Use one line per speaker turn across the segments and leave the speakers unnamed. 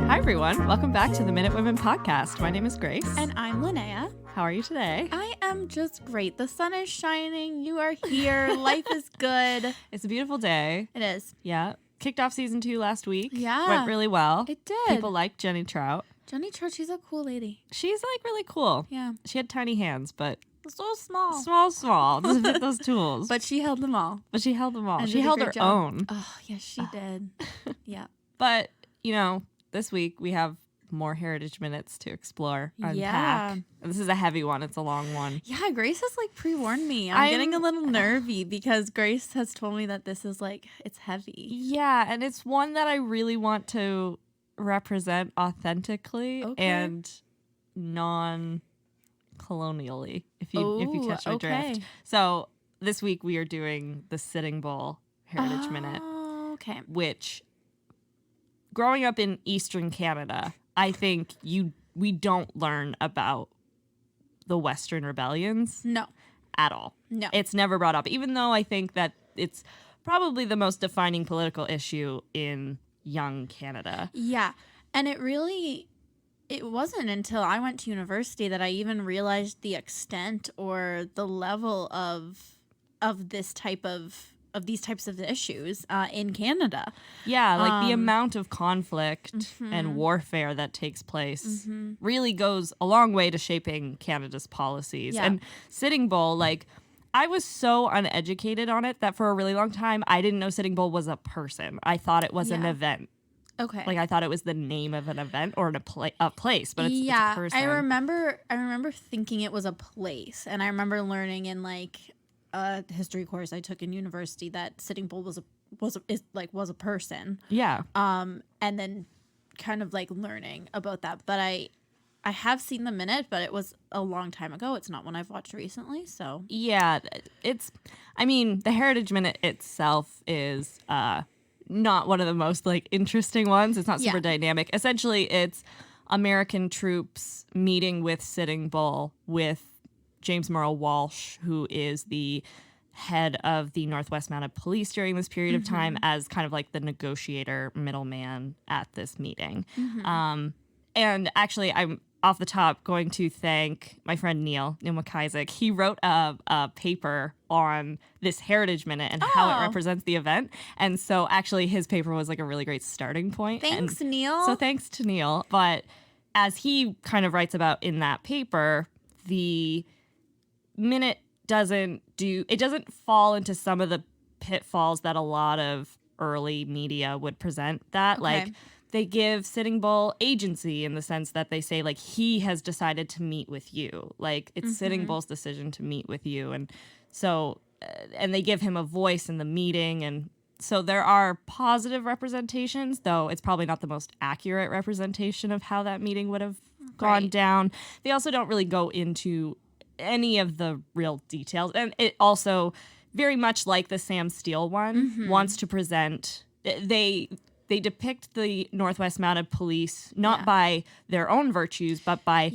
Hi, everyone. Welcome back to the Minute Women podcast. My name is Grace.
And I'm Linnea.
How are you today?
I am just great. The sun is shining. You are here. Life is good.
It's a beautiful day.
It is.
Yeah. Kicked off season 2 last week.
Yeah.
Went really well.
It did.
People like Jenny Trout.
Jenny Trout, she's a cool lady.
She's like really cool.
Yeah.
She had tiny hands, but
So small.
small. Doesn't fit those tools.
But she held them all.
She held them all.
And
She
did a
held her
great job.
own.
Oh, yes, she did. Yeah.
But, this week we have more heritage minutes to explore, unpack.
Yeah.
And this is a heavy one. It's a long one.
Yeah, Grace has pre-warned me. I'm getting a little nervy because Grace has told me that this is it's heavy.
Yeah, and it's one that I really want to represent authentically and non-colonially, if you catch my drift. So this week we are doing the Sitting Bull Heritage Minute.
Okay.
Which, growing up in Eastern Canada, I think we don't learn about the Western rebellions.
No.
At all.
No.
It's never brought up, even though I think that it's probably the most defining political issue in young Canada.
Yeah. And it wasn't until I went to university that I even realized the extent or the level of these types of issues in Canada.
Yeah, the amount of conflict and warfare that takes place really goes a long way to shaping Canada's policies.
Yeah.
And Sitting Bull, I was so uneducated on it that for a really long time, I didn't know Sitting Bull was a person. I thought it was an event.
Okay.
I thought it was the name of an event or a place, but it's a person.
I remember thinking it was a place, and I remember learning in a history course I took in university that Sitting Bull was a person.
Yeah.
And then kind of learning about that, but I have seen the minute, but it was a long time ago. It's not one I've watched recently, so.
Yeah, the Heritage Minute itself is not one of the most interesting ones. It's not super dynamic. Essentially, it's American troops meeting with Sitting Bull with James Merle Walsh, who is the head of the Northwest Mounted Police during this period of time, as kind of the negotiator middleman at this meeting. And actually, I'm off the top going to thank my friend Neil Nwakaisik. He wrote a paper on this Heritage Minute and how it represents the event. And so actually his paper was a really great starting point.
Thanks, Neil.
So thanks to Neil. But as he kind of writes about in that paper, the minute doesn't fall into some of the pitfalls that a lot of early media would present that.
Okay.
They give Sitting Bull agency in the sense that they say he has decided to meet with you. It's Sitting Bull's decision to meet with you. And so, and they give him a voice in the meeting. And so there are positive representations, though it's probably not the most accurate representation of how that meeting would have gone down. They also don't really go into any of the real details. And it also, very much like the Sam Steele one, wants to present, they depict the Northwest Mounted Police not by their own virtues, but by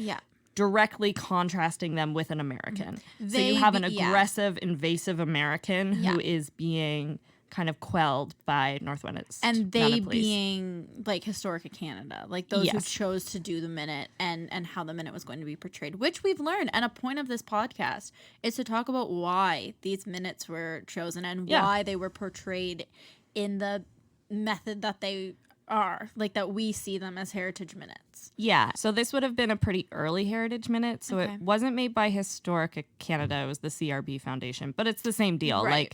directly contrasting them with an American. So you have an aggressive, invasive American who is being kind of quelled by Northwest
and they
Mounted Police.
Being historic of Canada, those who chose to do the minute and how the minute was going to be portrayed, which we've learned. And a point of this podcast is to talk about why these minutes were chosen and why they were portrayed in the method that they are, that we see them as heritage minutes.
Yeah, so this would have been a pretty early heritage minute, so it wasn't made by Historic Canada, it was the CRB Foundation, but it's the same deal.
Right.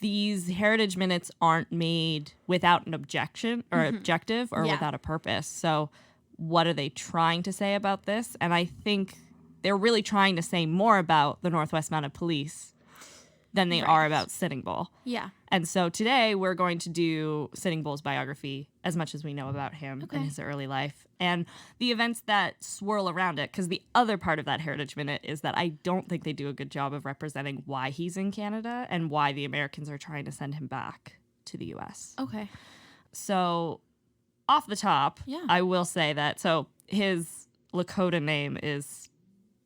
These heritage minutes aren't made without an objection or objective or without a purpose. So what are they trying to say about this? And I think they're really trying to say more about the Northwest Mounted Police than they are about Sitting Bull.
Yeah.
And so today we're going to do Sitting Bull's biography, as much as we know about him and his early life, and the events that swirl around it. Because the other part of that Heritage Minute is that I don't think they do a good job of representing why he's in Canada and why the Americans are trying to send him back to the U.S.
Okay.
So off the top, I will say that, so his Lakota name is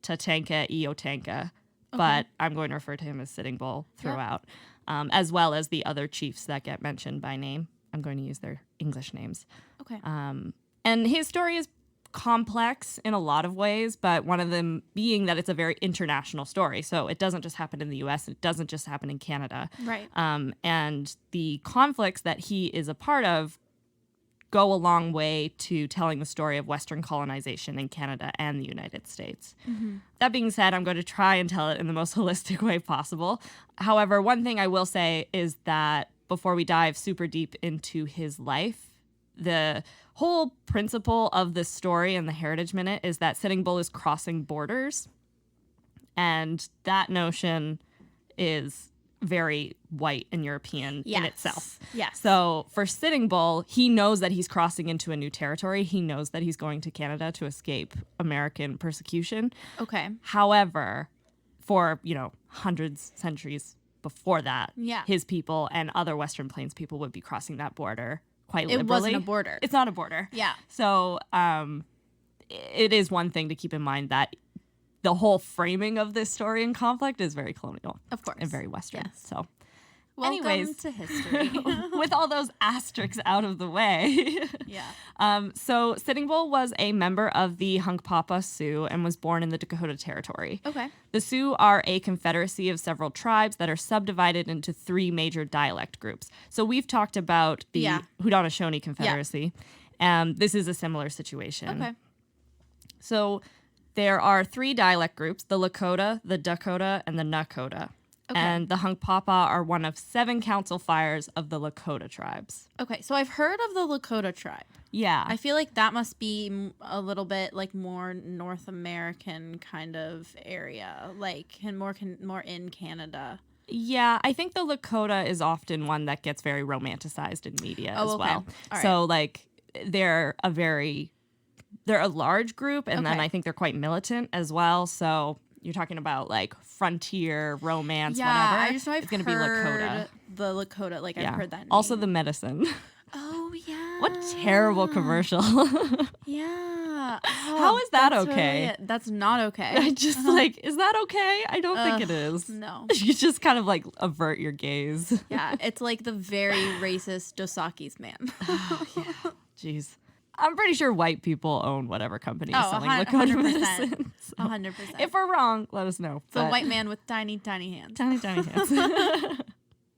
Tatanka Eotanka, but I'm going to refer to him as Sitting Bull throughout, as well as the other chiefs that get mentioned by name. I'm going to use their English names.
Okay.
And his story is complex in a lot of ways, but one of them being that it's a very international story. So it doesn't just happen in the U.S. It doesn't just happen in Canada.
Right.
And the conflicts that he is a part of go a long way to telling the story of Western colonization in Canada and the United States. Mm-hmm. That being said, I'm going to try and tell it in the most holistic way possible. However, one thing I will say is that before we dive super deep into his life, the whole principle of this story and the Heritage Minute is that Sitting Bull is crossing borders. And that notion is very white and European in itself.
Yes.
So for Sitting Bull, he knows that he's crossing into a new territory. He knows that he's going to Canada to escape American persecution.
Okay.
However, for, hundreds, centuries before that, his people and other Western Plains people would be crossing that border quite liberally.
It wasn't a border.
It's not a border.
Yeah.
So it is one thing to keep in mind that the whole framing of this story and conflict is very colonial.
Of course.
And very Western.
Yes.
So
welcome
anyways,
to history.
with all those asterisks out of the way. So Sitting Bull was a member of the Hunkpapa Sioux and was born in the Dakota Territory.
Okay.
The Sioux are a confederacy of several tribes that are subdivided into 3 major dialect groups. So we've talked about the Haudenosaunee Confederacy. This is a similar situation.
Okay.
So there are 3 dialect groups, the Lakota, the Dakota, and the Nakota. Okay. And the Hunkpapa are one of 7 council fires of the Lakota tribes.
Okay, so I've heard of the Lakota tribe.
Yeah.
I feel like that must be a little bit like more North American kind of area, and more in Canada.
Yeah, I think the Lakota is often one that gets very romanticized in media as well.
All
so they're a large group, and then I think they're quite militant as well. So you're talking about frontier romance, whatever.
I just know I've
heard
be Lakota. The Lakota, I've heard that name.
Also the medicine.
Oh yeah.
What terrible commercial.
Yeah.
How is that okay?
Really that's not okay.
I just is that okay? I don't think it is.
No.
You just kind of avert your gaze.
Yeah, it's like the very racist Dos Equis man.
Oh, yeah. Jeez. I'm pretty sure white people own whatever company is selling
100%.
Lakota medicine.
100%.
If we're wrong, let us know.
It's a white man with tiny, tiny hands.
Tiny, tiny hands.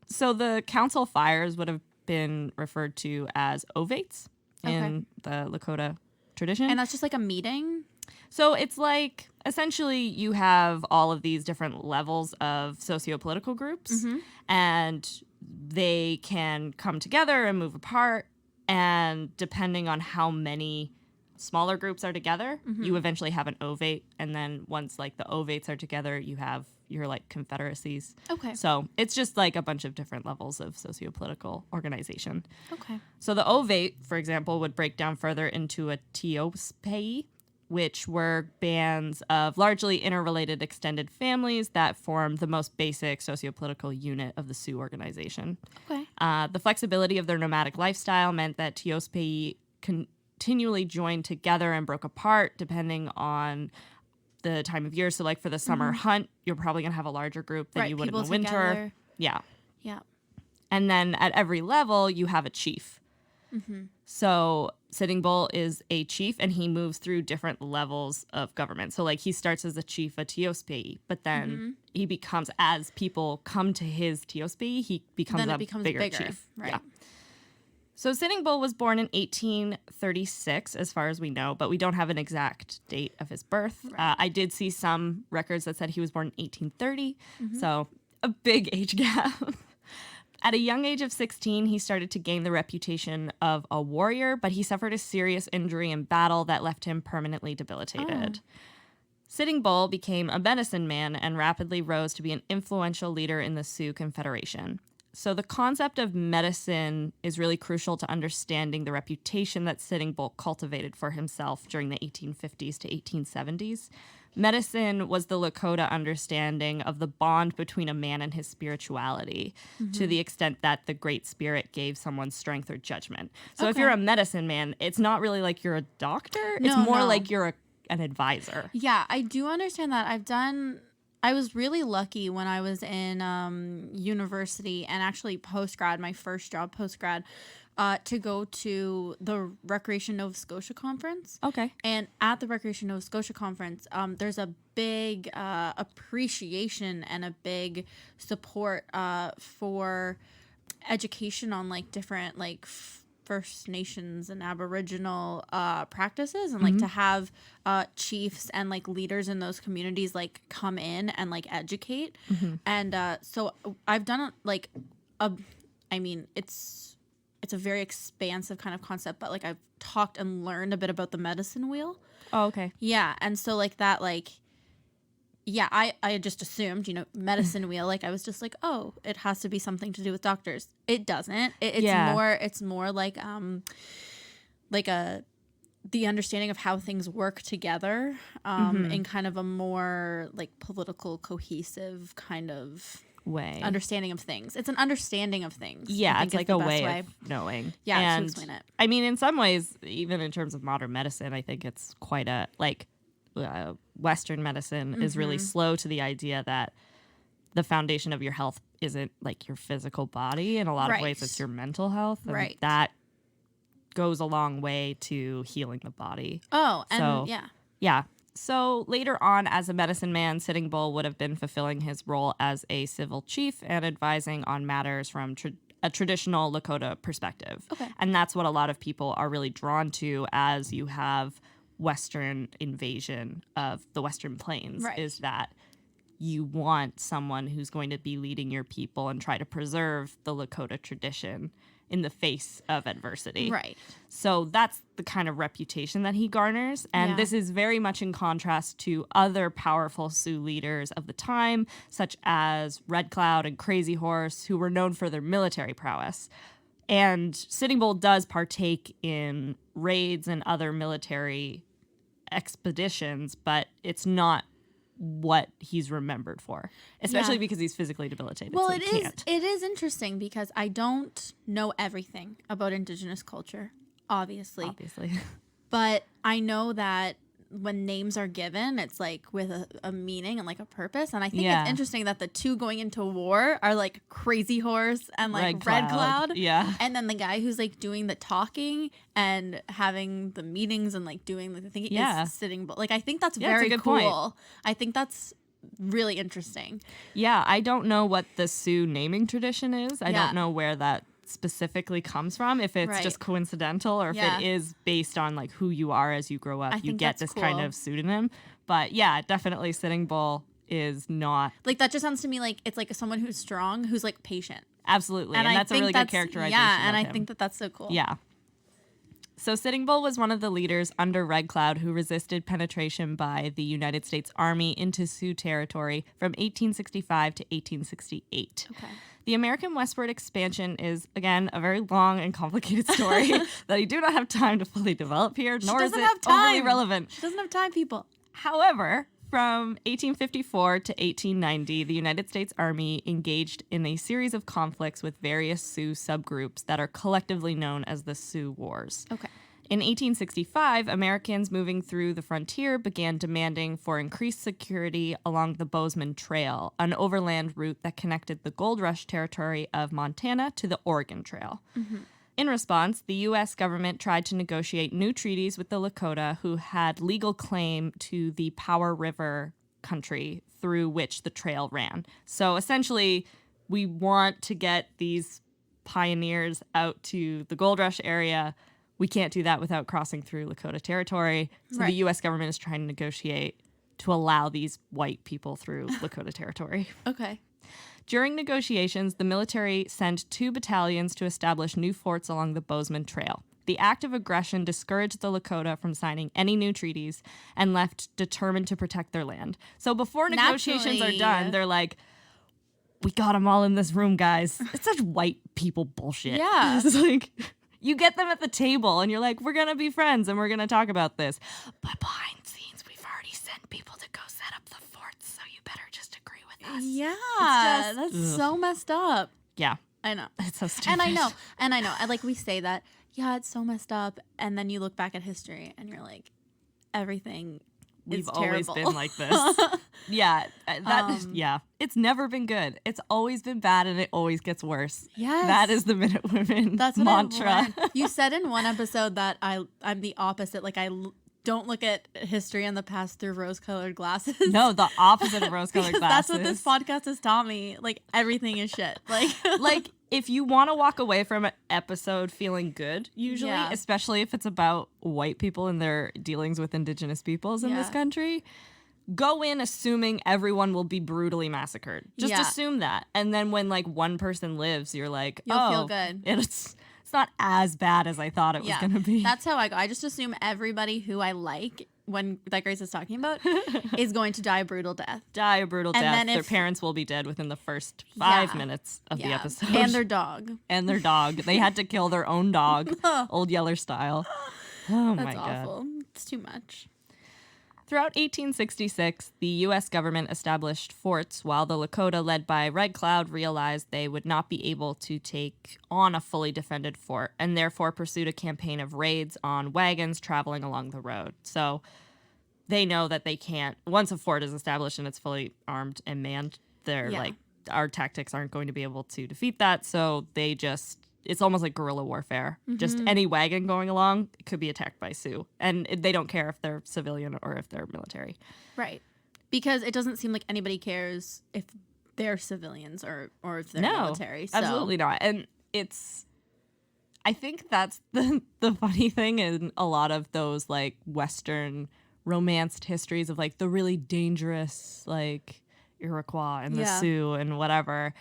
So the council fires would have been referred to as ovates in the Lakota tradition.
And that's just a meeting?
So it's essentially you have all of these different levels of socio-political groups, and they can come together and move apart. And depending on how many smaller groups are together, you eventually have an ovate. And then once the ovates are together, you have your confederacies. Okay. So it's just a bunch of different levels of socio-political organization.
Okay.
So the ovate, for example, would break down further into a teospei, which were bands of largely interrelated extended families that formed the most basic socio-political unit of the Sioux organization.
Okay.
The flexibility of their nomadic lifestyle meant that teospei continually joined together and broke apart depending on the time of year. So for the summer hunt, you're probably going to have a larger group than you would in the winter.
Together.
Yeah.
Yeah.
And then at every level, you have a chief. So Sitting Bull is a chief, and he moves through different levels of government. So he starts as a chief of teospei, but then he becomes, as people come to his teospei, he becomes bigger chief.
Right.
Yeah. So Sitting Bull was born in 1836, as far as we know, but we don't have an exact date of his birth. Right. I did see some records that said he was born in 1830, so a big age gap. At a young age of 16, he started to gain the reputation of a warrior, but he suffered a serious injury in battle that left him permanently debilitated. Sitting Bull became a medicine man and rapidly rose to be an influential leader in the Sioux Confederation. So the concept of medicine is really crucial to understanding the reputation that Sitting Bull cultivated for himself during the 1850s to 1870s. Medicine was the Lakota understanding of the bond between a man and his spirituality, to the extent that the Great Spirit gave someone strength or judgment. So if you're a medicine man, it's not really like you're a doctor. It's more like you're an advisor.
Yeah, I do understand that. I was really lucky when I was in university and actually post-grad, my first job post-grad. to go to the Recreation Nova Scotia conference.
Okay.
And at the Recreation Nova Scotia conference, there's a big appreciation and a big support for education on like different like First Nations and Aboriginal practices, and like to have chiefs and like leaders in those communities like come in and like educate. And so I've done like it's a very expansive kind of concept, but like I've talked and learned a bit about the medicine wheel.
Oh, okay.
Yeah, and so like that like. Yeah, I just assumed, medicine wheel. Like I was just like, oh, it has to be something to do with doctors. It doesn't. It's more like the understanding of how things work together in kind of a more like political, cohesive kind of
way
understanding of things. It's an understanding of things.
Yeah, it's like a way of knowing.
Yeah,
and
to explain it.
I mean, in some ways, even in terms of modern medicine, I think it's quite a like. Western medicine is really slow to the idea that the foundation of your health isn't like your physical body. In a lot of ways, it's your mental health. And that goes a long way to healing the body.
Oh, and
so,
yeah.
Yeah. So later on, as a medicine man, Sitting Bull would have been fulfilling his role as a civil chief and advising on matters from a traditional Lakota perspective.
Okay.
And that's what a lot of people are really drawn to as you have Western invasion of the Western Plains, is that you want someone who's going to be leading your people and try to preserve the Lakota tradition in the face of adversity.
Right.
So that's the kind of reputation that he garners. And this is very much in contrast to other powerful Sioux leaders of the time, such as Red Cloud and Crazy Horse, who were known for their military prowess. And Sitting Bull does partake in raids and other military expeditions, but it's not what he's remembered for, especially because he's physically debilitated.
Well,
so
it is interesting because I don't know everything about Indigenous culture, obviously. But I know that when names are given, it's like with a meaning and like a purpose. And I think it's interesting that the two going into war are like Crazy Horse and like Red Cloud.
Yeah.
And then the guy who's like doing the talking and having the meetings and like doing the thing is Sitting Bull. Like I think that's very cool. Point. I think that's really interesting.
Yeah, I don't know what the Sioux naming tradition is. I don't know where that specifically comes from, if it's just coincidental or if it is based on like who you are as you grow up. You get this kind of pseudonym. But yeah, definitely Sitting Bull is not
like that. Just sounds to me like it's like someone who's strong, who's like patient.
Absolutely. And that's a really good characterization.
Yeah, and I
him.
think that's so cool.
Yeah. So Sitting Bull was one of the leaders under Red Cloud who resisted penetration by the United States Army into Sioux territory from 1865 to 1868.
Okay.
The American westward expansion is, again, a very long and complicated story that I do not have time to fully develop here, nor is it overly relevant.
She doesn't have time, people.
However, from 1854 to 1890, the United States Army engaged in a series of conflicts with various Sioux subgroups that are collectively known as the Sioux Wars.
Okay.
In 1865, Americans moving through the frontier began demanding for increased security along the Bozeman Trail, an overland route that connected the gold rush territory of Montana to the Oregon Trail. Mm-hmm. In response, the U.S. government tried to negotiate new treaties with the Lakota, who had legal claim to the Powder River country through which the trail ran. So essentially, we want to get these pioneers out to the gold rush area. We can't do that without crossing through Lakota territory. So the U.S. government is trying to negotiate to allow these white people through Lakota territory.
Okay.
During negotiations, the military sent 2 battalions to establish new forts along the Bozeman Trail. The act of aggression discouraged the Lakota from signing any new treaties and left determined to protect their land. So before negotiations are done, they're like, we got them all in this room, guys. It's such white people bullshit.
Yeah.
It's like... You get them at the table and you're like, we're going to be friends and we're going to talk about this. But behind the scenes, we've already sent people to go set up the forts, so you better just agree with us.
Yeah, that's so messed up.
Yeah.
I know.
It's so stupid.
And I know. And like we say that, yeah, it's so messed up. And then you look back at history and you're like, everything
we've always been like this. Yeah, it's never been good. It's always been bad, and it always gets worse.
Yes.
That is the Minute Women mantra.
You said in one episode that I'm the opposite. Like, don't look at history in the past through rose-colored glasses.
No, the opposite of rose-colored glasses.
That's what this podcast has taught me. Like, everything is shit.
Like if you want to walk away from an episode feeling good, usually, especially if it's about white people and their dealings with indigenous peoples in this country, go in assuming everyone will be brutally massacred. Just assume that. And then when like one person lives, you're like,
you'll feel good.
It's not as bad as I thought it was going to be.
That's how I go. I just assume everybody who I like, when that Grace is talking about, is going to die a brutal death.
Then their parents will be dead within the first 5 minutes of the episode.
And their dog.
They had to kill their own dog, Old Yeller style. Oh my God.
That's awful. It's too much.
Throughout 1866, the U.S. government established forts while the Lakota, led by Red Cloud, realized they would not be able to take on a fully defended fort and therefore pursued a campaign of raids on wagons traveling along the road. So they know that they can't, once a fort is established and it's fully armed and manned, they're like, our tactics aren't going to be able to defeat that. So they just, it's almost like guerrilla warfare. Just any wagon going along could be attacked by Sioux. And they don't care if they're civilian or if they're military.
Right. Because it doesn't seem like anybody cares if they're civilians or if they're military. So.
Absolutely not. And I think that's the funny thing in a lot of those like Western romanced histories of like the really dangerous like Iroquois and the Sioux and whatever.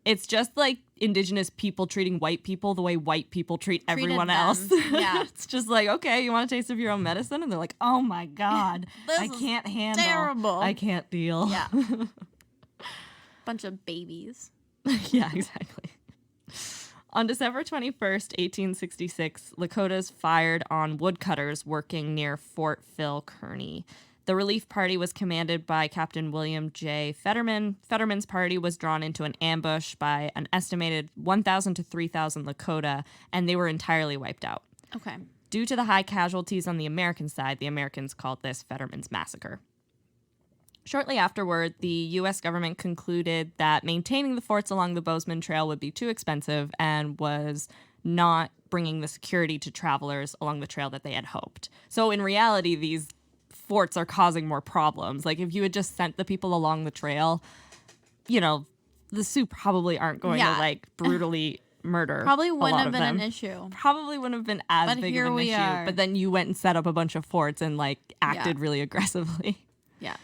It's just like indigenous people treating white people the way white people treat everyone else. Yeah. It's just like, okay, you want a taste of your own medicine? And they're like, oh my God, I can't handle.
Terrible.
I can't deal.
Yeah. Bunch of babies.
Yeah, exactly. On December 21st, 1866, Lakotas fired on woodcutters working near Fort Phil Kearny. The relief party was commanded by Captain William J. Fetterman. Fetterman's party was drawn into an ambush by an estimated 1,000 to 3,000 Lakota, and they were entirely wiped out.
Okay.
Due to the high casualties on the American side, the Americans called this Fetterman's Massacre. Shortly afterward, the U.S. government concluded that maintaining the forts along the Bozeman Trail would be too expensive and was not bringing the security to travelers along the trail that they had hoped. So in reality, these forts are causing more problems. Like if you had just sent the people along the trail, you know, the Sioux probably aren't going to like brutally murder.
Probably wouldn't have been an issue.
Probably wouldn't have been as big of an issue. But then you went and set up a bunch of forts and like acted really aggressively.
Yeah.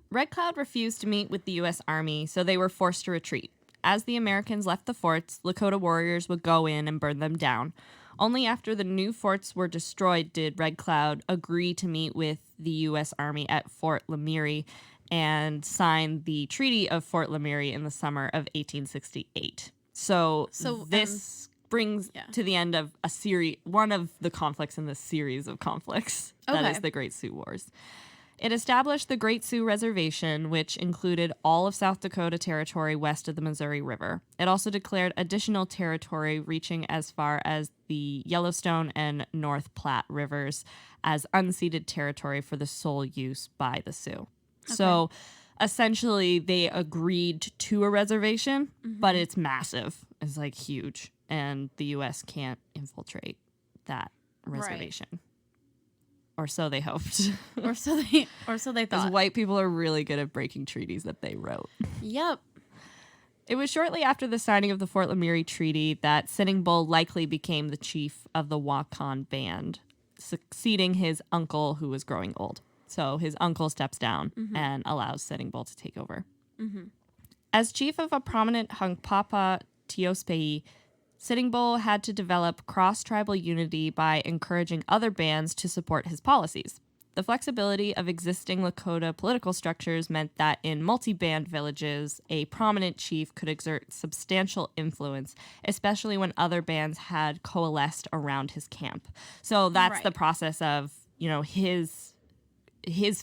Red Cloud refused to meet with the U.S. Army, so they were forced to retreat. As the Americans left the forts, Lakota warriors would go in and burn them down. Only after the new forts were destroyed did Red Cloud agree to meet with the U.S. Army at Fort Lemire and sign the Treaty of Fort Lemire in the summer of 1868. So this brings to the end of one of the conflicts in this series of conflicts. That is the Great Sioux Wars. It established the Great Sioux Reservation, which included all of South Dakota territory west of the Missouri River. It also declared additional territory reaching as far as the Yellowstone and North Platte rivers as unceded territory for the sole use by the Sioux. Okay. So essentially they agreed to a reservation, but it's massive. It's like huge, and the U.S. can't infiltrate that reservation. Right. Or so they hoped.
or so they thought.
Because white people are really good at breaking treaties that they wrote.
Yep.
It was shortly after the signing of the Fort Lemire Treaty that Sitting Bull likely became the chief of the Wakan band, succeeding his uncle who was growing old. So his uncle steps down and allows Sitting Bull to take over. As chief of a prominent Hunkpapa Teospei, Sitting Bull had to develop cross-tribal unity by encouraging other bands to support his policies. The flexibility of existing Lakota political structures meant that in multi-band villages, a prominent chief could exert substantial influence, especially when other bands had coalesced around his camp. So that's the process of, you know, his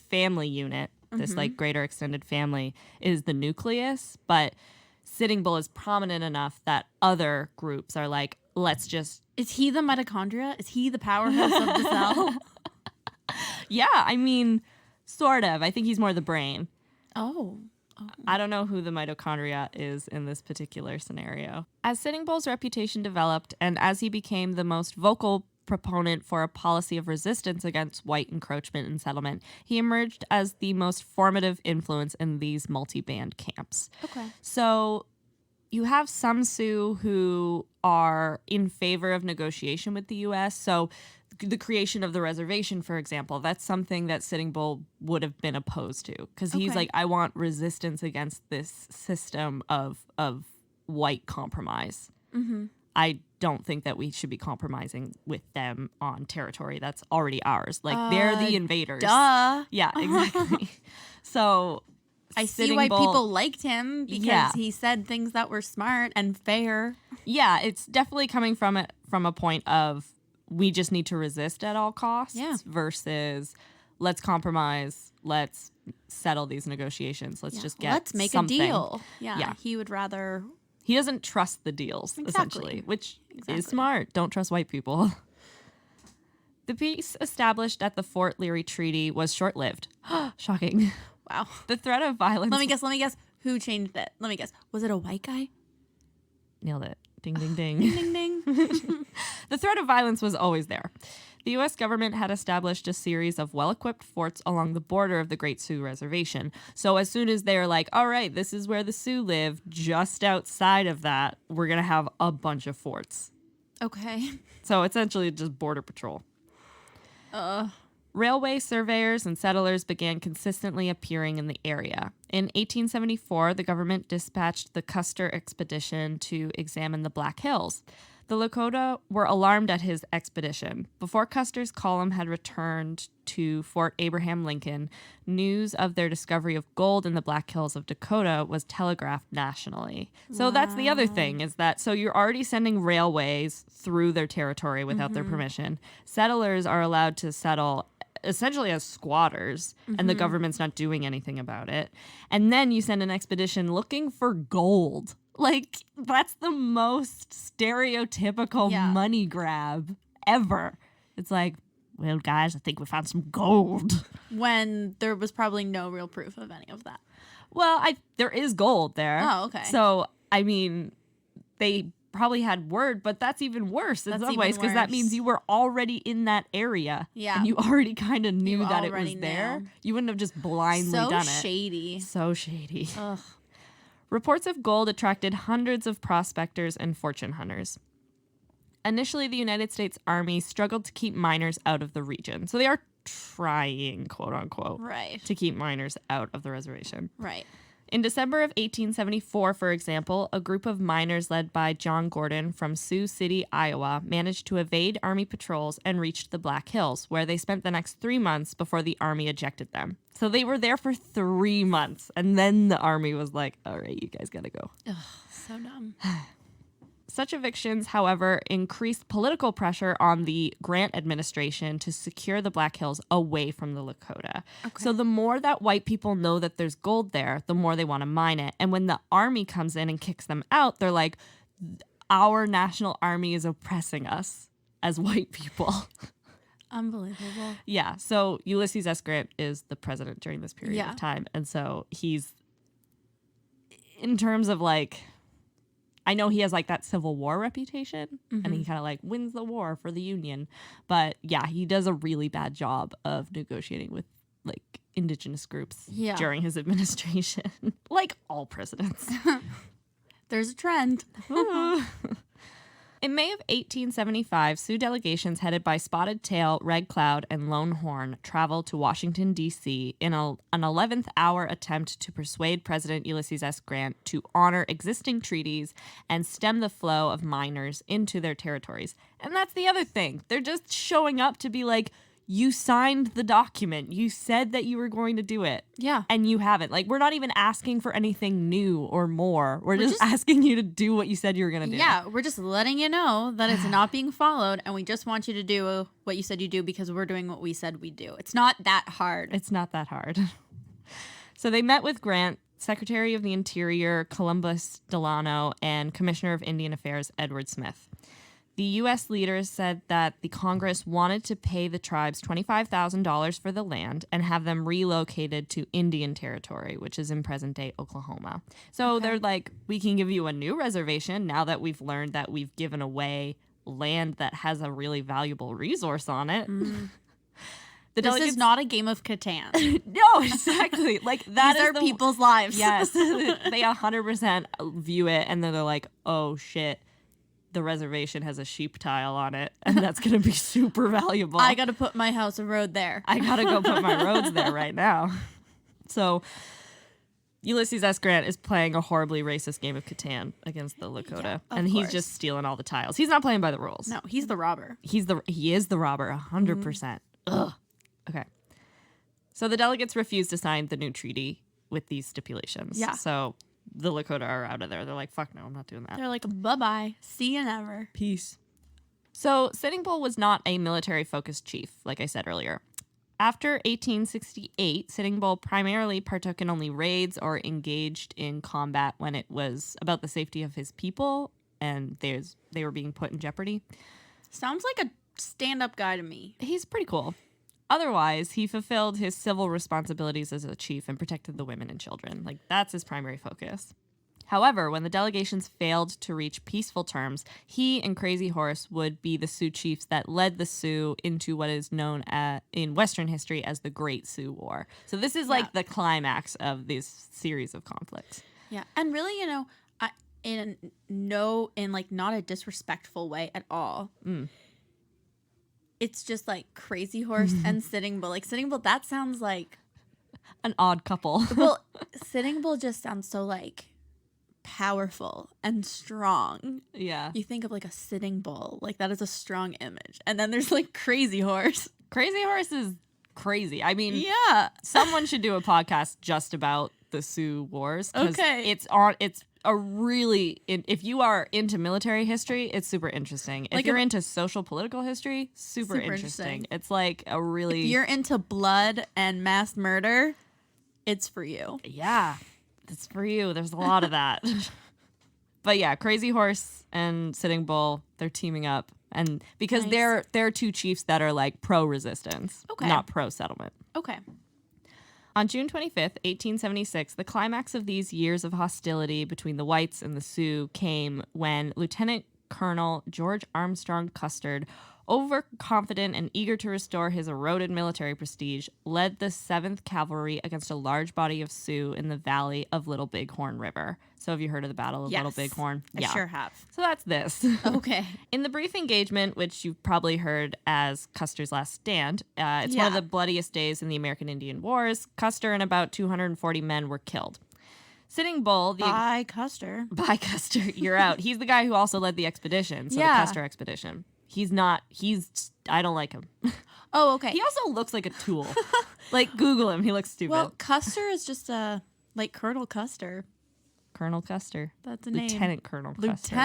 family unit, this like greater extended family, is the nucleus, but Sitting Bull is prominent enough that other groups are like, let's just...
Is he the mitochondria? Is he the powerhouse of the cell?
Yeah, I mean, Sort of. I think he's more the brain.
Oh.
I don't know who the mitochondria is in this particular scenario. As Sitting Bull's reputation developed, and as he became the most vocal proponent for a policy of resistance against white encroachment and settlement, he emerged as the most formative influence in these multi-band camps.
Okay.
So you have some Sioux who are in favor of negotiation with the U.S., so the creation of the reservation, for example, that's something that Sitting Bull would have been opposed to, because he's like, I want resistance against this system of white compromise.
Mm-hmm.
I don't think that we should be compromising with them on territory that's already ours. Like, they're the invaders.
Duh.
Yeah, exactly. So
I see
Sitting
why
Bull,
people liked him, because he said things that were smart and fair.
Yeah, it's definitely coming from a point of, we just need to resist at all costs versus let's compromise, let's settle these negotiations, let's just get
let's make
something.
A deal. Yeah, he would rather...
He doesn't trust the deals, essentially, which is smart. Don't trust white people. The peace established at the Fort Leary Treaty was short-lived. Shocking.
Wow.
The threat of violence...
Let me guess. Who changed it? Let me guess. Was it a white guy?
Nailed it. Ding, ding, ding.
Ding, ding, ding.
The threat of violence was always there. The U.S. government had established a series of well-equipped forts along the border of the Great Sioux Reservation. So as soon as they're like, all right, this is where the Sioux live, just outside of that, we're going to have a bunch of forts.
Okay.
So essentially just border patrol. Railway surveyors and settlers began consistently appearing in the area. In 1874, the government dispatched the Custer expedition to examine the Black Hills. The Lakota were alarmed at his expedition. Before Custer's column had returned to Fort Abraham Lincoln, news of their discovery of gold in the Black Hills of Dakota was telegraphed nationally. So that's the other thing, is that so you're already sending railways through their territory without their permission. Settlers are allowed to settle essentially as squatters, and the government's not doing anything about it. And then you send an expedition looking for gold. Like, that's the most stereotypical money grab ever. It's like, well, guys, I think we found some gold.
When there was probably no real proof of any of that.
Well, there is gold there.
Oh, okay.
So, I mean, they probably had word, but that's even worse in some ways, because that means you were already in that area.
Yeah.
And you already kind of knew that it was there.
Knew.
You wouldn't have just blindly done it.
So shady.
So shady.
Ugh.
Reports of gold attracted hundreds of prospectors and fortune hunters. Initially, the United States Army struggled to keep miners out of the region. So they are trying, quote unquote, to keep miners out of the reservation.
Right.
In December of 1874, for example, a group of miners led by John Gordon from Sioux City, Iowa, managed to evade Army patrols and reached the Black Hills, where they spent the next 3 months before the Army ejected them. So they were there for 3 months, and then the Army was like, all right, you guys gotta go.
Ugh, so dumb.
Such evictions, however, increased political pressure on the Grant administration to secure the Black Hills away from the Lakota. Okay. So the more that white people know that there's gold there, the more they want to mine it. And when the Army comes in and kicks them out, they're like, our national army is oppressing us as white people.
Unbelievable.
Yeah. So Ulysses S. Grant is the president during this period of time. And so he's, in terms of like, I know he has like that Civil War reputation, and he kind of like wins the war for the Union. But yeah, he does a really bad job of negotiating with like indigenous groups during his administration, like all presidents.
There's a trend.
In May of 1875, Sioux delegations headed by Spotted Tail, Red Cloud, and Lone Horn traveled to Washington, D.C. in an 11th hour attempt to persuade President Ulysses S. Grant to honor existing treaties and stem the flow of miners into their territories. And that's the other thing. They're just showing up to be like, you signed the document. You said that you were going to do it.
Yeah.
And you haven't. Like, we're not even asking for anything new or more. We're just asking you to do what you said you were going to do.
Yeah, we're just letting you know that it's not being followed, and we just want you to do what you said you do because we're doing what we said we do. It's not that hard.
It's not that hard. So they met with Grant, Secretary of the Interior Columbus Delano, and Commissioner of Indian Affairs Edward Smith. The U.S. leaders said that the Congress wanted to pay the tribes $25,000 for the land and have them relocated to Indian Territory, which is in present-day Oklahoma. So they're like, we can give you a new reservation now that we've learned that we've given away land that has a really valuable resource on it.
This is not a game of Catan.
No, exactly. Like that
These
is
are people's lives.
Yes, they 100% view it, and then they're like, "Oh shit, the reservation has a sheep tile on it, and that's gonna be super valuable.
I gotta put my house of road there.
I gotta go put my roads there right now." So Ulysses S. Grant is playing a horribly racist game of Catan against the Lakota, and he's just stealing all the tiles. He's not playing by the rules.
No, he's the robber.
He is the robber, 100%. Ugh. Okay. So the delegates refused to sign the new treaty with these stipulations.
Yeah.
So the Lakota are out of there. They're like, fuck no, I'm not doing that.
They're like, bye-bye. See you never.
Peace. So Sitting Bull was not a military-focused chief, like I said earlier. After 1868, Sitting Bull primarily partook in only raids or engaged in combat when it was about the safety of his people and they were being put in jeopardy.
Sounds like a stand-up guy to me.
He's pretty cool. Otherwise, he fulfilled his civil responsibilities as a chief and protected the women and children. Like, that's his primary focus. However, when the delegations failed to reach peaceful terms, he and Crazy Horse would be the Sioux chiefs that led the Sioux into what is known in Western history as the Great Sioux War. So this is like the climax of this series of conflicts.
Yeah, and really, in not a disrespectful way at all. It's just like Crazy Horse and Sitting Bull. Like Sitting Bull, that sounds like
an odd couple.
Well, Sitting Bull just sounds so like powerful and strong.
Yeah.
You think of like a sitting bull, like that is a strong image. And then there's like Crazy Horse.
Crazy Horse is crazy. I mean,
yeah.
Someone should do a podcast just about the Sioux Wars.
Okay.
It's a really, if you are into military history, it's super interesting. If you're into social political history, super interesting. It's like a really...
If you're into blood and mass murder, it's for you.
Yeah, it's for you. There's a lot of that. But yeah, Crazy Horse and Sitting Bull, they're teaming up. And because they're two chiefs that are like pro-resistance, not pro-settlement.
Okay.
On June 25th, 1876, the climax of these years of hostility between the whites and the Sioux came when Lieutenant Colonel George Armstrong Custer, overconfident and eager to restore his eroded military prestige, led the 7th Cavalry against a large body of Sioux in the valley of Little Bighorn River. So have you heard of the Battle of Little Bighorn?
I sure have.
So that's this.
Okay.
In the brief engagement, which you've probably heard as Custer's Last Stand, it's one of the bloodiest days in the American Indian Wars. Custer and about 240 men were killed. Sitting Bull...
By Custer.
By Custer. You're out. He's the guy who also led the expedition, so the Custer expedition. I don't like him.
Oh, okay.
He also looks like a tool. Like, Google him. He looks stupid.
Well, Custer is just like Colonel Custer.
Colonel Custer.
That's a name.
Lieutenant Colonel Custer.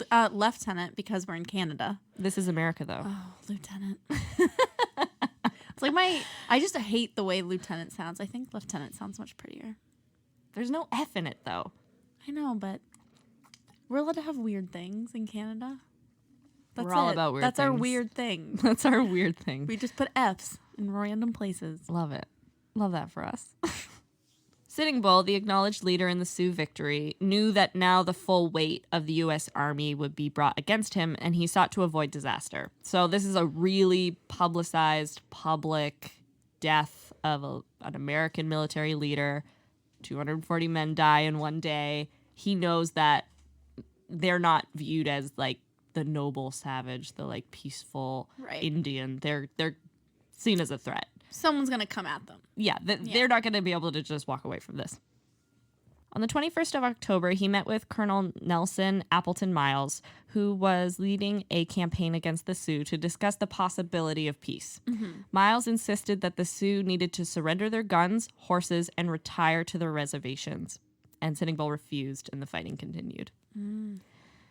Lieutenant, because we're in Canada.
This is America, though.
Oh, Lieutenant. It's like I just hate the way Lieutenant sounds. I think Lieutenant sounds much prettier.
There's no F in it, though.
I know, but we're allowed to have weird things in Canada.
We're all about weird things.
That's our weird thing.
That's our weird thing.
We just put F's in random places.
Love it. Love that for us. Sitting Bull, the acknowledged leader in the Sioux victory, knew that now the full weight of the U.S. Army would be brought against him, and he sought to avoid disaster. So this is a really publicized, public death of an American military leader. 240 men die in one day. He knows that they're not viewed as like the noble savage, the like peaceful Indian. They're seen as a threat.
Someone's going to come at them.
Yeah, they're not going to be able to just walk away from this. On the 21st of October, he met with Colonel Nelson Appleton Miles, who was leading a campaign against the Sioux to discuss the possibility of peace. Mm-hmm. Miles insisted that the Sioux needed to surrender their guns, horses, and retire to their reservations. And Sitting Bull refused, and the fighting continued. Mm.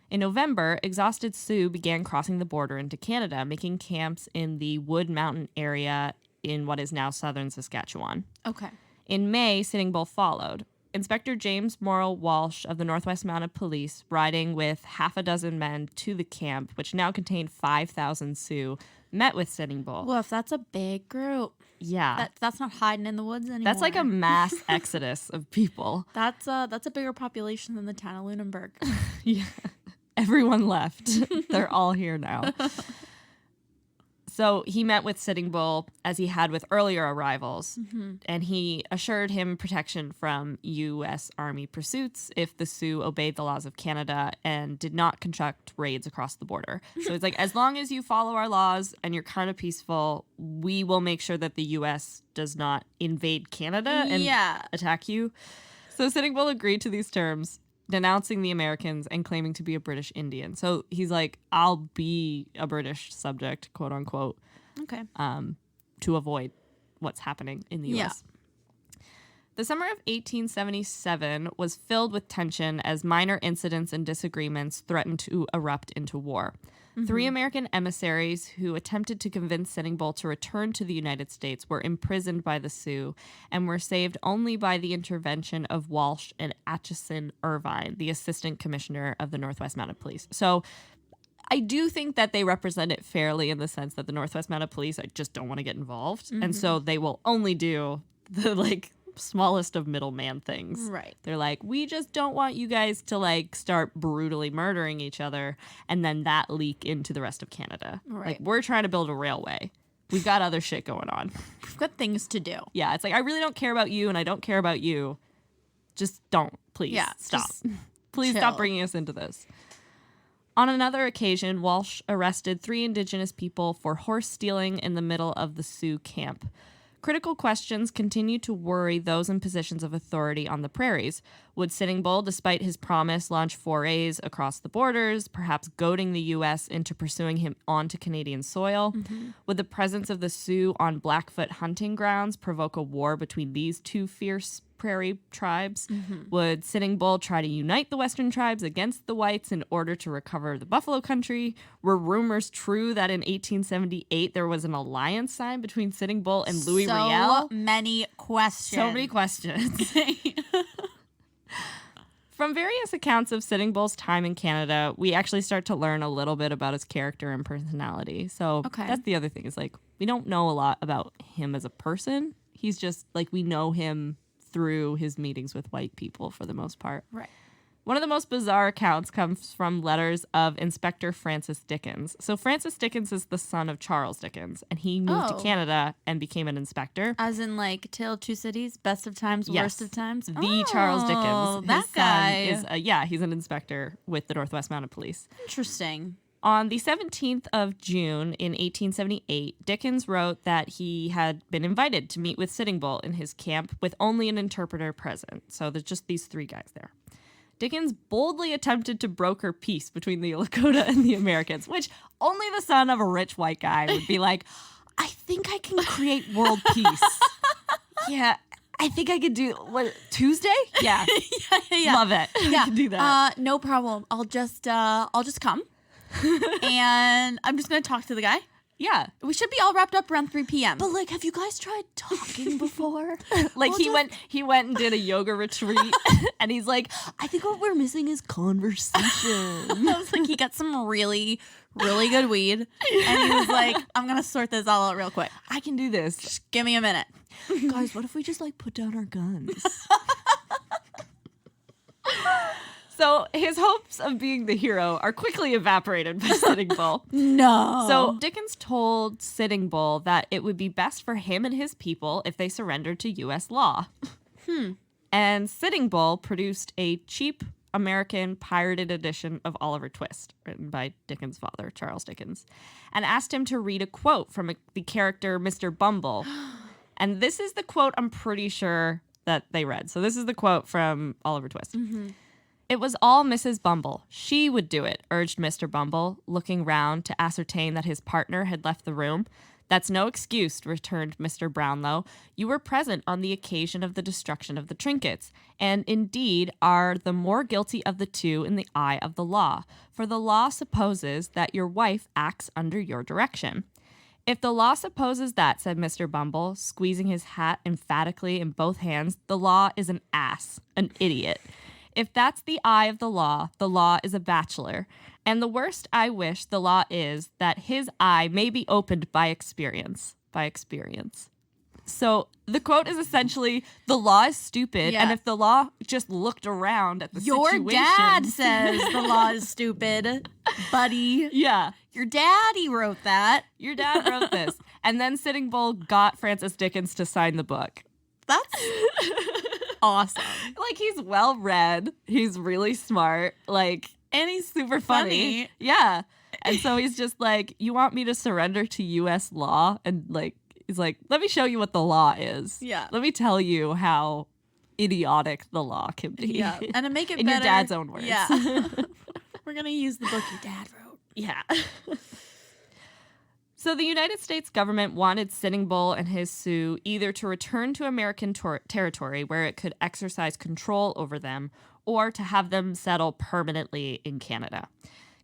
In November, exhausted Sioux began crossing the border into Canada, making camps in the Wood Mountain area in what is now southern Saskatchewan.
Okay.
In May, Sitting Bull followed. Inspector James Morrill Walsh of the Northwest Mounted Police, riding with half a dozen men to the camp, which now contained 5,000 Sioux, met with Sitting Bull.
Woof, that's a big group.
Yeah.
That's not hiding in the woods anymore.
That's like a mass exodus of people.
That's a bigger population than the town of Lunenburg.
Yeah. Everyone left. They're all here now. So he met with Sitting Bull as he had with earlier arrivals, and he assured him protection from U.S. Army pursuits if the Sioux obeyed the laws of Canada and did not conduct raids across the border. So it's like, as long as you follow our laws and you're kind of peaceful, we will make sure that the U.S. does not invade Canada and attack you. So Sitting Bull agreed to these terms, denouncing the Americans and claiming to be a British Indian. So he's like, I'll be a British subject, quote unquote,
okay,
to avoid what's happening in the U.S. The summer of 1877 was filled with tension as minor incidents and disagreements threatened to erupt into war. 3 American emissaries who attempted to convince Sitting Bull to return to the United States were imprisoned by the Sioux and were saved only by the intervention of Walsh and Atchison Irvine, the assistant commissioner of the Northwest Mounted Police. So I do think that they represent it fairly in the sense that the Northwest Mounted Police just don't want to get involved. And so they will only do the smallest of middleman things.
Right.
They're like, we just don't want you guys to start brutally murdering each other and then that leak into the rest of Canada.
Right.
We're trying to build a railway. We've got other shit going on.
We've got things to do.
Yeah, it's like, I really don't care about you and I don't care about you. Just don't. Please stop. Please stop bringing us into this. On another occasion, Walsh arrested 3 Indigenous people for horse stealing in the middle of the Sioux camp. Critical questions continued to worry those in positions of authority on the prairies. Would Sitting Bull, despite his promise, launch forays across the borders, perhaps goading the U.S. into pursuing him onto Canadian soil? Would the presence of the Sioux on Blackfoot hunting grounds provoke a war between these 2 fierce prairie tribes? Would Sitting Bull try to unite the Western tribes against the whites in order to recover the Buffalo Country? Were rumors true that in 1878 there was an alliance signed between Sitting Bull and Louis Riel?
So many questions.
So many questions. From various accounts of Sitting Bull's time in Canada, we actually start to learn a little bit about his character and personality. So that's the other thing, is we don't know a lot about him as a person. He's just we know him through his meetings with white people for the most part.
Right.
One of the most bizarre accounts comes from letters of Inspector Francis Dickens. So Francis Dickens is the son of Charles Dickens, and he moved to Canada and became an inspector.
As in Tale of Two Cities, Best of Times, Worst of Times?
The Charles Dickens.
That guy.
Is he's an inspector with the Northwest Mounted Police.
Interesting.
On the 17th of June in 1878, Dickens wrote that he had been invited to meet with Sitting Bull in his camp with only an interpreter present. So there's just these 3 guys there. Dickens boldly attempted to broker peace between the Lakota and the Americans, which only the son of a rich white guy would be like, I think I can create world peace. Yeah, I think I could do, Tuesday? Yeah.
yeah.
Love it.
Yeah.
I can do that.
No problem. I'll just come. And I'm just going to talk to the guy.
Yeah.
We should be all wrapped up around 3 p.m.
But have you guys tried talking before? He went and did a yoga retreat and he's like, I think what we're missing is conversation.
I was like, he got some really, really good weed. And he was like, I'm going to sort this all out real quick.
I can do this.
Just give me a minute.
Guys, what if we just put down our guns? So his hopes of being the hero are quickly evaporated by Sitting Bull.
No.
So Dickens told Sitting Bull that it would be best for him and his people if they surrendered to U.S. law. And Sitting Bull produced a cheap American pirated edition of Oliver Twist, written by Dickens' father, Charles Dickens, and asked him to read a quote from the character Mr. Bumble. And this is the quote I'm pretty sure that they read. So this is the quote from Oliver Twist. It was all Mrs. Bumble. She would do it, urged Mr. Bumble, looking round to ascertain that his partner had left the room. That's no excuse, returned Mr. Brownlow. You were present on the occasion of the destruction of the trinkets, and indeed are the more guilty of the 2 in the eye of the law, for the law supposes that your wife acts under your direction. If the law supposes that, said Mr. Bumble, squeezing his hat emphatically in both hands, the law is an ass, an idiot. If that's the eye of the law is a bachelor. And the worst I wish the law is that his eye may be opened by experience. By experience. So the quote is essentially, the law is stupid, and if the law just looked around at the situation...
Your dad says the law is stupid, buddy.
Yeah.
Your daddy wrote that.
Your dad wrote this. And then Sitting Bull got Francis Dickens to sign the book.
That's awesome.
Like, he's well-read. He's really smart. Like, and he's super funny. Yeah. And so he's just like, you want me to surrender to U.S. law? And, like, he's like, let me show you what the law is.
Yeah.
Let me tell you how idiotic the law can be.
Yeah. And to make it
in
better,
your dad's own words.
Yeah. We're going to use the book your dad wrote.
Yeah. So the United States government wanted Sitting Bull and his Sioux either to return to American territory where it could exercise control over them, or to have them settle permanently in Canada.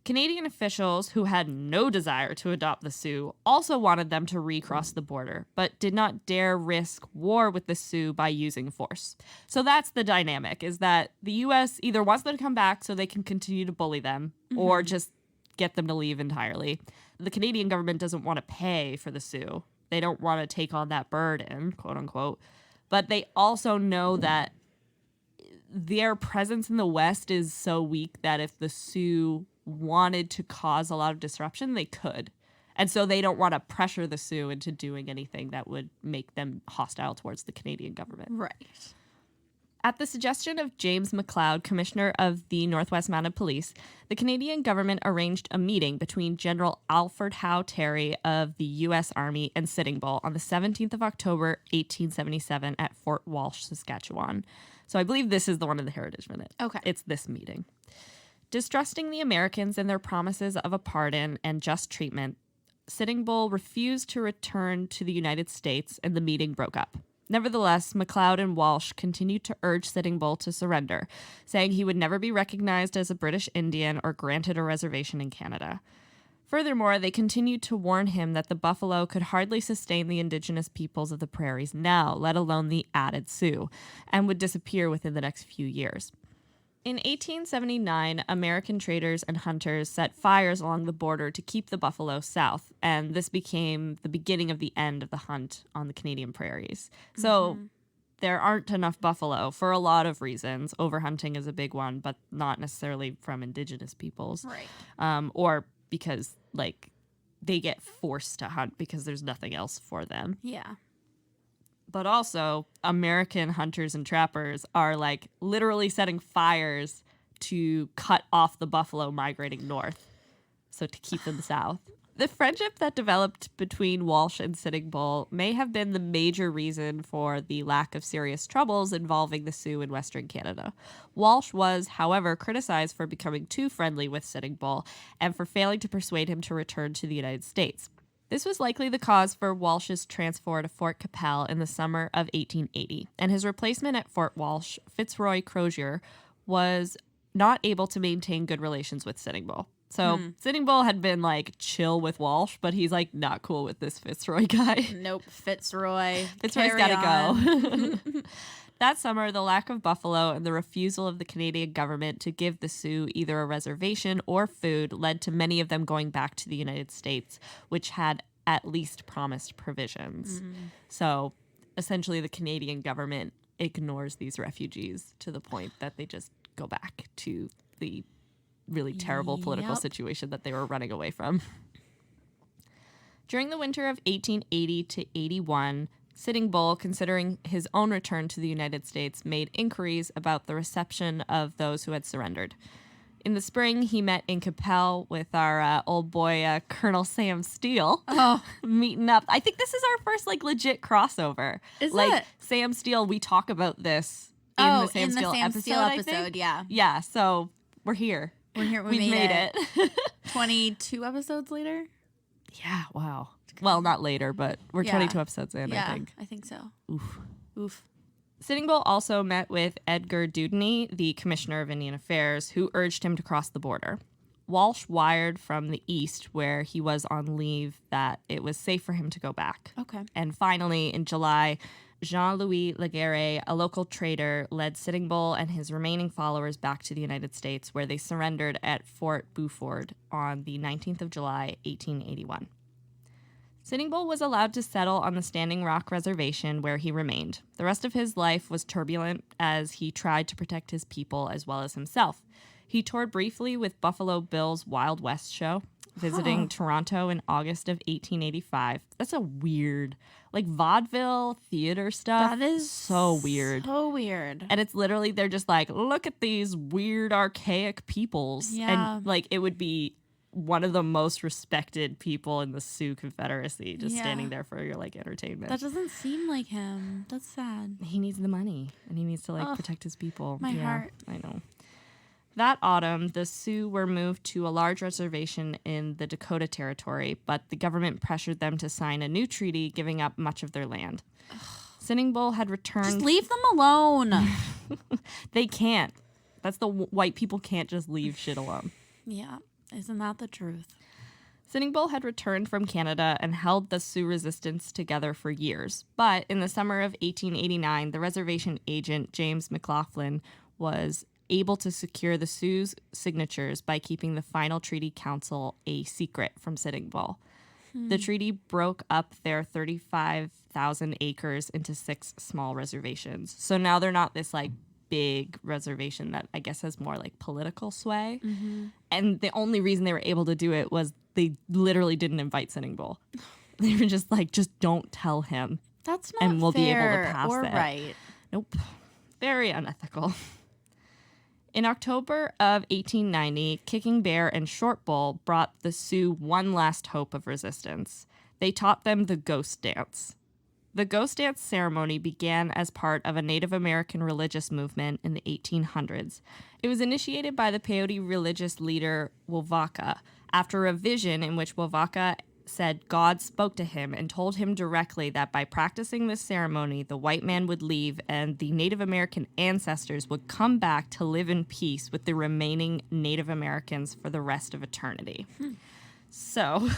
Canadian officials, who had no desire to adopt the Sioux, also wanted them to recross the border, but did not dare risk war with the Sioux by using force. So that's the dynamic, is that the U.S. either wants them to come back so they can continue to bully them, or just get them to leave entirely. The Canadian government doesn't want to pay for the Sioux. They don't want to take on that burden, quote unquote. But they also know that their presence in the West is so weak that if the Sioux wanted to cause a lot of disruption, they could. And so they don't want to pressure the Sioux into doing anything that would make them hostile towards the Canadian government.
Right.
At the suggestion of James McLeod, Commissioner of the Northwest Mounted Police, the Canadian government arranged a meeting between General Alfred Howe Terry of the U.S. Army and Sitting Bull on the 17th of October, 1877 at Fort Walsh, Saskatchewan. So I believe this is the one in the Heritage Minute.
Okay.
It's this meeting. Distrusting the Americans and their promises of a pardon and just treatment, Sitting Bull refused to return to the United States, and the meeting broke up. Nevertheless, McLeod and Walsh continued to urge Sitting Bull to surrender, saying he would never be recognized as a British Indian or granted a reservation in Canada. Furthermore, they continued to warn him that the buffalo could hardly sustain the indigenous peoples of the prairies now, let alone the added Sioux, and would disappear within the next few years. In 1879, American traders and hunters set fires along the border to keep the buffalo south, and this became the beginning of the end of the hunt on the Canadian prairies. So there aren't enough buffalo for a lot of reasons. Overhunting is a big one, but not necessarily from indigenous peoples.
Right.
Or because, like, they get forced to hunt because there's nothing else for them.
Yeah.
But also, American hunters and trappers are, like, literally setting fires to cut off the buffalo migrating north, so to keep them south. The friendship that developed between Walsh and Sitting Bull may have been the major reason for the lack of serious troubles involving the Sioux in Western Canada. Walsh was, however, criticized for becoming too friendly with Sitting Bull and for failing to persuade him to return to the United States. This was likely the cause for Walsh's transfer to Fort Qu'Appelle in the summer of 1880, and his replacement at Fort Walsh, Fitzroy Crozier, was not able to maintain good relations with Sitting Bull. So Sitting Bull had been, like, chill with Walsh, but he's, like, not cool with this Fitzroy guy.
Nope, Fitzroy.
Fitzroy's gotta go. That summer, the lack of buffalo and the refusal of the Canadian government to give the Sioux either a reservation or food led to many of them going back to the United States, which had at least promised provisions. So essentially, the Canadian government ignores these refugees to the point that they just go back to the really terrible political situation that they were running away from. During the winter of 1880 to 81, Sitting Bull, considering his own return to the United States, made inquiries about the reception of those who had surrendered. In the spring, he met in Qu'Appelle with our old boy, Colonel Sam Steele, meeting up. I think this is our first, like, legit crossover.
Is
like,
it?
Sam Steele, we talk about this in the Sam Steele episode, I think.
Yeah.
Yeah, so we're here.
We're here.
We've made it.
22 episodes later?
Yeah, wow. Well, not later, but we're 22 episodes in, I think.
I think so.
Oof. Sitting Bull also met with Edgar Dewdney, the Commissioner of Indian Affairs, who urged him to cross the border. Walsh wired from the east, where he was on leave, that it was safe for him to go back.
Okay.
And finally, in July, Jean-Louis Laguerre, a local trader, led Sitting Bull and his remaining followers back to the United States, where they surrendered at Fort Buford on the 19th of July, 1881. Sitting Bull was allowed to settle on the Standing Rock Reservation, where he remained. The rest of his life was turbulent as he tried to protect his people as well as himself. He toured briefly with Buffalo Bill's Wild West show, visiting Toronto in August of 1885. That's a weird, like, vaudeville theater stuff.
That is
so weird.
So weird.
And it's literally, they're just like, look at these weird, archaic peoples.
Yeah.
And, like, it would be one of the most respected people in the Sioux Confederacy, just standing there for your, like, entertainment.
That doesn't seem like him. That's sad.
He needs the money, and he needs to, like, protect his people.
My heart.
I know. That autumn, the Sioux were moved to a large reservation in the Dakota Territory, but the government pressured them to sign a new treaty, giving up much of their land. Sitting Bull had returned...
Just leave them alone.
They can't. That's the white people can't just leave shit alone.
Yeah. Isn't that the truth?
Sitting Bull had returned from Canada and held the Sioux resistance together for years. But in the summer of 1889, the reservation agent, James McLaughlin, was able to secure the Sioux signatures by keeping the final treaty council a secret from Sitting Bull. The treaty broke up their 35,000 acres into 6 small reservations. So now they're not this, like, big reservation that I guess has more, like, political sway. And the only reason they were able to do it was they literally didn't invite Sitting Bull. They were just like, just don't tell him.
That's not
and we'll
fair
be able to pass
or
it.
right.
Nope. Very unethical. In October of 1890, Kicking Bear and Short Bull brought the Sioux one last hope of resistance. They taught them the ghost dance. The ghost dance ceremony began as part of a Native American religious movement in the 1800s. It was initiated by the peyote religious leader Wovaka after a vision in which Wovaka said God spoke to him and told him directly that by practicing this ceremony, the white man would leave and the Native American ancestors would come back to live in peace with the remaining Native Americans for the rest of eternity. So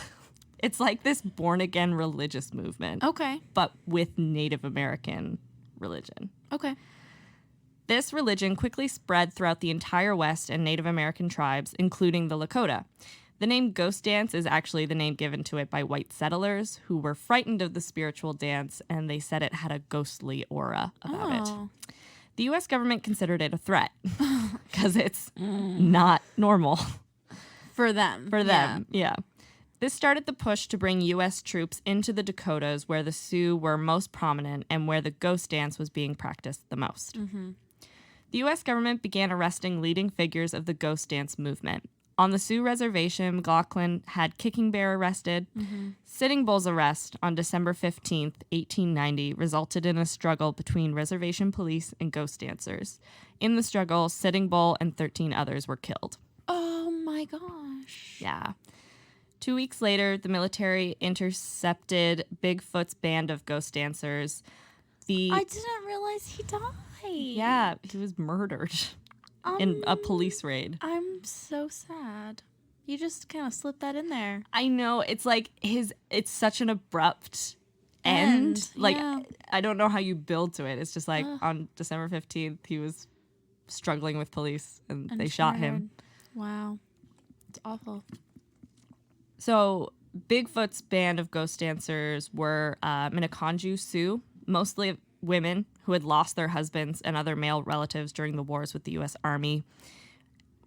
it's like this born-again religious movement.
Okay.
But with Native American religion.
Okay.
This religion quickly spread throughout the entire West and Native American tribes, including the Lakota. The name ghost dance is actually the name given to it by white settlers who were frightened of the spiritual dance, and they said it had a ghostly aura about it. The U.S. government considered it a threat because it's not normal.
For them.
For them, yeah. This started the push to bring U.S. troops into the Dakotas, where the Sioux were most prominent and where the ghost dance was being practiced the most. The U.S. government began arresting leading figures of the ghost dance movement. On the Sioux reservation, McLaughlin had Kicking Bear arrested. Sitting Bull's arrest on December 15th, 1890, resulted in a struggle between reservation police and ghost dancers. In the struggle, Sitting Bull and 13 others were killed.
Oh my gosh.
Yeah. 2 weeks later, the military intercepted Bigfoot's band of ghost dancers.
I didn't realize he died.
Yeah, he was murdered in a police raid.
I'm so sad. You just kind of slipped that in there.
I know. It's like it's such an abrupt end. Like,
yeah.
I don't know how you build to it. It's just like on December 15th, he was struggling with police and they shot him.
Wow. It's awful.
So Bigfoot's band of ghost dancers were Minneconjou Sioux, mostly women who had lost their husbands and other male relatives during the wars with the U.S. Army.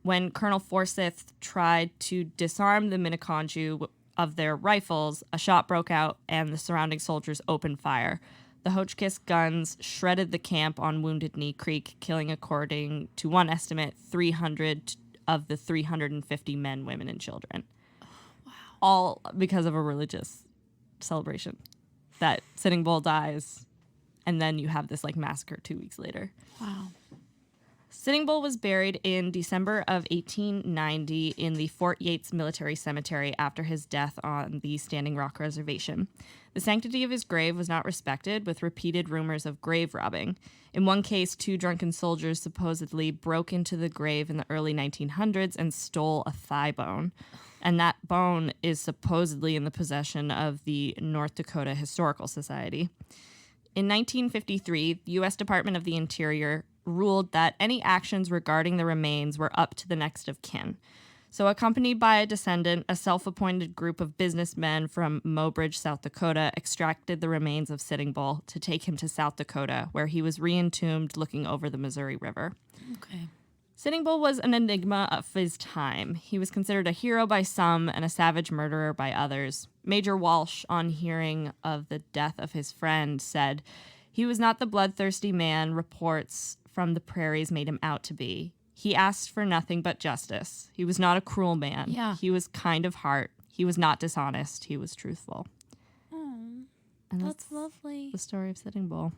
When Colonel Forsyth tried to disarm the Minneconjou of their rifles, a shot broke out and the surrounding soldiers opened fire. The Hotchkiss guns shredded the camp on Wounded Knee Creek, killing, according to one estimate, 300 of the 350 men, women, and children. All because of a religious celebration. That Sitting Bull dies, and then you have this like massacre 2 weeks later.
Wow.
Sitting Bull was buried in December of 1890 in the Fort Yates Military Cemetery after his death on the Standing Rock Reservation. The sanctity of his grave was not respected, with repeated rumors of grave robbing. In one case, 2 drunken soldiers supposedly broke into the grave in the early 1900s and stole a thigh bone. And that bone is supposedly in the possession of the North Dakota Historical Society. In 1953, the U.S. Department of the Interior ruled that any actions regarding the remains were up to the next of kin. So, accompanied by a descendant, a self-appointed group of businessmen from Mobridge, South Dakota, extracted the remains of Sitting Bull to take him to South Dakota, where he was re-entombed looking over the Missouri River.
Okay.
Sitting Bull was an enigma of his time. He was considered a hero by some and a savage murderer by others. Major Walsh, on hearing of the death of his friend, said, "He was not the bloodthirsty man reports from the prairies made him out to be. He asked for nothing but justice. He was not a cruel man.
Yeah.
He was kind of heart. He was not dishonest. He was truthful."
Oh,
And
that's lovely.
the story of Sitting Bull,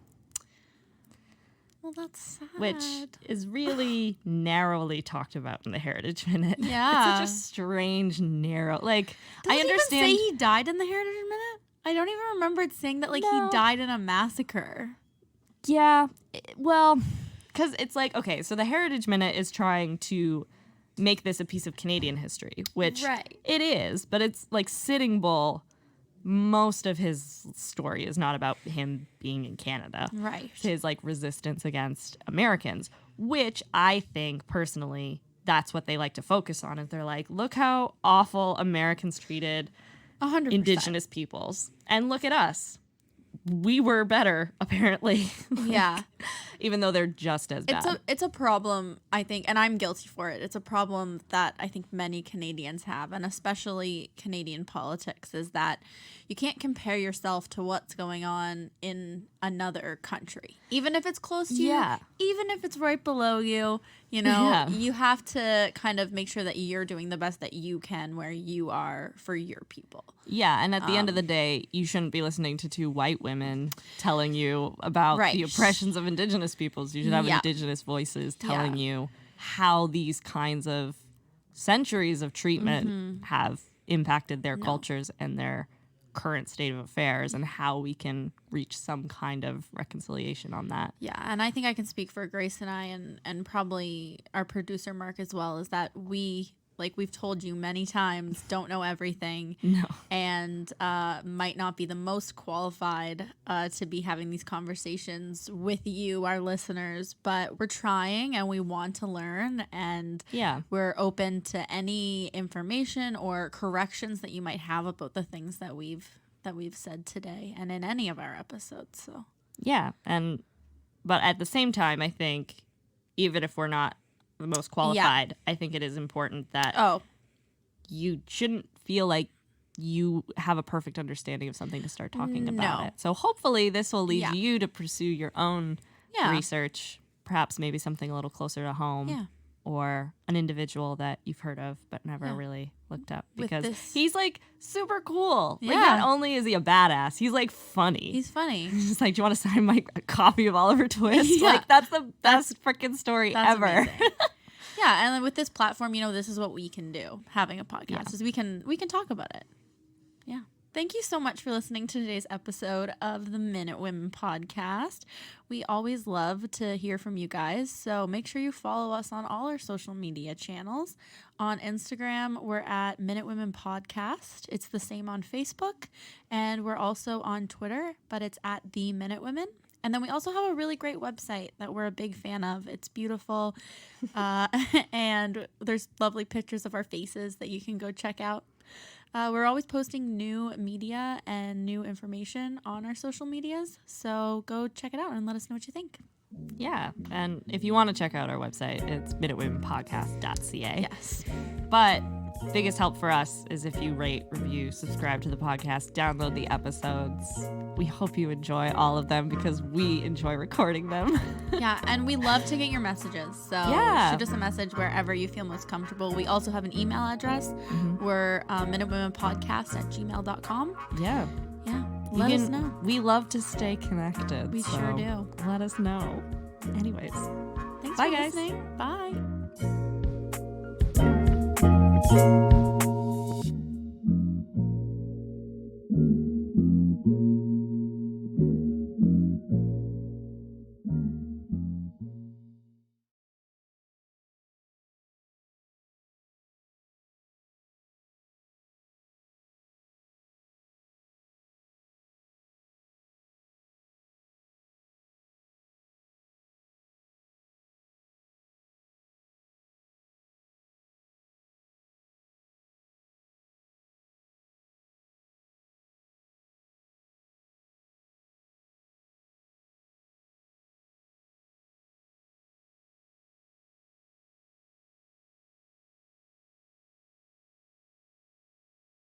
Well, that's sad.
which is really narrowly talked about in the Heritage Minute.
Yeah.
It's such a strange, narrow, like,
Does
I
it
understand.
even say he died in the Heritage Minute? I don't even remember it saying that, like,
No.
he died in a massacre.
Yeah, well, because it's like, okay, so the Heritage Minute is trying to make this a piece of Canadian history, which
Right.
it is, but it's like Sitting Bull, most of his story is not about him being in Canada.
Right.
It's his, like, resistance against Americans, which I think, personally, that's what they like to focus on. If they're like, look how awful Americans treated
100%.
Indigenous peoples. And look at us. We were better, apparently.
Yeah.
Even though they're just as bad.
It's a problem, I think, and I'm guilty for it. It's a problem that I think many Canadians have, and especially Canadian politics, is that you can't compare yourself to what's going on in another country. Even if it's close to
Yeah.
you, even if it's right below you, you know,
Yeah.
you have to kind of make sure that you're doing the best that you can where you are for your people.
Yeah, and at the end of the day, you shouldn't be listening to 2 white women telling you about
Right.
the oppressions of Indigenous peoples. You should have
Yeah.
Indigenous voices telling
Yeah.
you how these kinds of centuries of treatment have impacted their cultures and their current state of affairs, and how we can reach some kind of reconciliation on that.
Yeah, and I think I can speak for Grace and I, and probably our producer Mark as well, is that we, like we've told you many times, don't know everything.
No.
And might not be the most qualified to be having these conversations with you, our listeners, but we're trying and we want to learn, and
Yeah.
we're open to any information or corrections that you might have about the things that we've said today and in any of our episodes. So
Yeah, but at the same time, I think even if we're not the most qualified, I think it is important that you shouldn't feel like you have a perfect understanding of something to start talking about
No.
it. So hopefully this will lead
Yeah.
you to pursue your own
Yeah.
research, perhaps maybe something a little closer to home.
Yeah.
Or an individual that you've heard of but never
Yeah.
really looked up,
With
because
this-
he's like super cool. Like,
Yeah.
not only is he a badass, he's like funny.
he's funny.
He's like, "Do you want to sign my copy of Oliver Twist?"
Yeah.
Like, that's the best freaking story
That's
ever.
amazing. Yeah, and with this platform, you know, this is what we can do. Having a podcast
Yeah.
is we can talk about it. Yeah. Thank you so much for listening to today's episode of the Minute Women podcast. We always love to hear from you guys, so make sure you follow us on all our social media channels. On Instagram, we're at Minute Women Podcast. It's the same on Facebook, and we're also on Twitter, but it's at The Minute Women. And then we also have a really great website that we're a big fan of. It's beautiful, and there's lovely pictures of our faces that you can go check out. We're always posting new media and new information on our social medias, so go check it out and let us know what you think.
Yeah, and if you want to check out our website, it's minutewomenpodcast.ca.
Yes.
But biggest help for us is if you rate, review, subscribe to the podcast, download the episodes. We hope you enjoy all of them because we enjoy recording them.
Yeah, and we love to get your messages. So shoot us a message wherever you feel most comfortable. We also have an email address. We're minutewomenpodcast@gmail.com.
Yeah.
Yeah, let us know.
We love to stay connected.
We sure do.
Let us know. Anyways.
Thanks Bye,
for
guys.
listening.
Bye.